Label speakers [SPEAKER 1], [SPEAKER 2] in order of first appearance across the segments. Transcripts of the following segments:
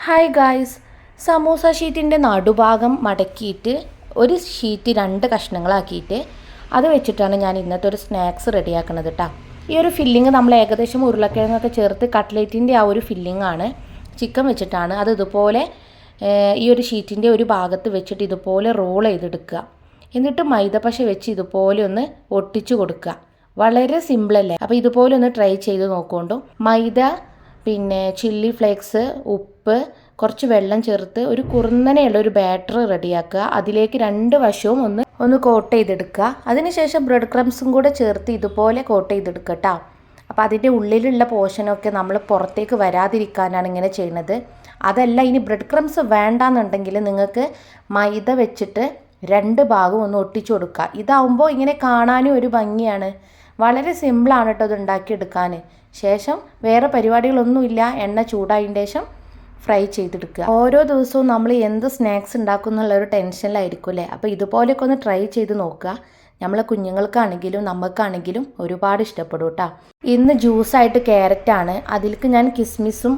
[SPEAKER 1] Hi guys, samosa ഷീറ്റിൻ്റെ നടുഭാഗം മടക്കിയിട്ട് ഒരു ഷീറ്റ് 2 കഷ്ണങ്ങളാക്കിയിട്ട് അത് വെച്ചിട്ടാണ് ഞാൻ ഇന്നത്തെ ഒരു സ്നാക്സ് റെഡിയാക്കുന്നത് കേട്ടോ. ഈ ഒരു ഫില്ലിങ് നമ്മൾ ഏകദേശം ഉരുളക്കിഴങ്ങൊക്കെ ചേർത്ത് കട്ട്ലേറ്റിൻ്റെ ആ ഒരു ഫില്ലിംഗ് ആണ്. ചിക്കൻ വെച്ചിട്ടാണ് അത് ഇതുപോലെ ഈ ഒരു ഷീറ്റിൻ്റെ ഒരു ഭാഗത്ത് വെച്ചിട്ട് ഇതുപോലെ റോൾ ചെയ്തെടുക്കുക. എന്നിട്ട് മൈദപ്പശ വെച്ച് ഇതുപോലെ ഒന്ന് ഒട്ടിച്ചു കൊടുക്കുക. വളരെ സിമ്പിളല്ലേ? അപ്പോൾ ഇതുപോലെ ഒന്ന് ട്രൈ ചെയ്ത് നോക്കുകൊണ്ടു. മൈദ, പിന്നെ ചില്ലി ഫ്ലേക്സ്, ഉപ്പ്, കുറച്ച് വെള്ളം ചേർത്ത് ഒരു കുറുന്നനെയുള്ള ഒരു ബാറ്റർ റെഡിയാക്കുക. അതിലേക്ക് 2 വശവും ഒന്ന് കോട്ട് ചെയ്തെടുക്കുക. അതിനുശേഷം ബ്രെഡ് ക്രംസും കൂടെ ചേർത്ത് ഇതുപോലെ കോട്ട് ചെയ്തെടുക്കുക കേട്ടോ. അപ്പോൾ അതിൻ്റെ ഉള്ളിലുള്ള പോർഷനൊക്കെ നമ്മൾ പുറത്തേക്ക് വരാതിരിക്കാനാണ് ഇങ്ങനെ ചെയ്യുന്നത്. അതല്ല, ഇനി ബ്രെഡ് ക്രംസ് വേണ്ടാന്നുണ്ടെങ്കിൽ നിങ്ങൾക്ക് മൈദ വെച്ചിട്ട് 2 ഭാഗവും ഒന്ന് ഒട്ടിച്ചു കൊടുക്കുക. ഇതാവുമ്പോൾ ഇങ്ങനെ കാണാനും ഒരു ഭംഗിയാണ്. വളരെ സിമ്പിളാണ് കേട്ടോ ഇത് ഉണ്ടാക്കിയെടുക്കാൻ. ശേഷം വേറെ പരിപാടികളൊന്നുമില്ല. എണ്ണ ചൂടായതിന് ശേഷം ഫ്രൈ ചെയ്തെടുക്കുക. ഓരോ ദിവസവും നമ്മൾ എന്ത് സ്നാക്സ് ഉണ്ടാക്കും എന്നുള്ളൊരു ടെൻഷനിലായിരിക്കും അല്ലേ? അപ്പോൾ ഇതുപോലെയൊക്കെ ഒന്ന് ട്രൈ ചെയ്ത് നോക്കുക. നമ്മളെ കുഞ്ഞുങ്ങൾക്കാണെങ്കിലും നമുക്കാണെങ്കിലും ഒരുപാട് ഇഷ്ടപ്പെടും കേട്ടോ. ഇന്ന് ജ്യൂസായിട്ട് ക്യാരറ്റാണ്. അതിലേക്ക് ഞാൻ കിസ്മിസും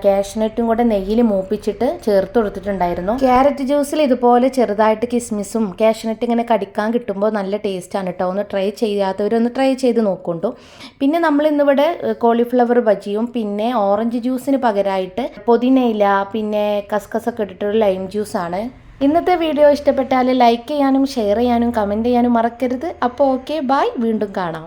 [SPEAKER 1] കാഷ്നട്ടും കൂടെ നെയ്യിൽ മൂപ്പിച്ചിട്ട് ചേർത്ത് കൊടുത്തിട്ടുണ്ടായിരുന്നു. ക്യാരറ്റ് ജ്യൂസിൽ ഇതുപോലെ ചെറുതായിട്ട് കിസ്മിസും കാഷ്നട്ടും ഇങ്ങനെ കടിക്കാൻ കിട്ടുമ്പോൾ നല്ല ടേസ്റ്റാണ് കേട്ടോ. ഒന്ന് ട്രൈ ചെയ്യാത്തവരൊന്ന് ട്രൈ ചെയ്ത് നോക്കുന്നുണ്ടോ. പിന്നെ നമ്മൾ ഇന്നിവിടെ കോളിഫ്ലവർ ബജിയും പിന്നെ ഓറഞ്ച് ജ്യൂസിന് പകരമായിട്ട് പുതിനയില പിന്നെ കസ്കസൊക്കെ ഇട്ടിട്ടൊരു ലൈം ജ്യൂസാണ്. ഇന്നത്തെ വീഡിയോ ഇഷ്ടപ്പെട്ടാൽ ലൈക്ക് ചെയ്യാനും ഷെയർ ചെയ്യാനും കമൻറ്റ് ചെയ്യാനും മറക്കരുത്. അപ്പോൾ ഓക്കെ, ബൈ, വീണ്ടും കാണാം.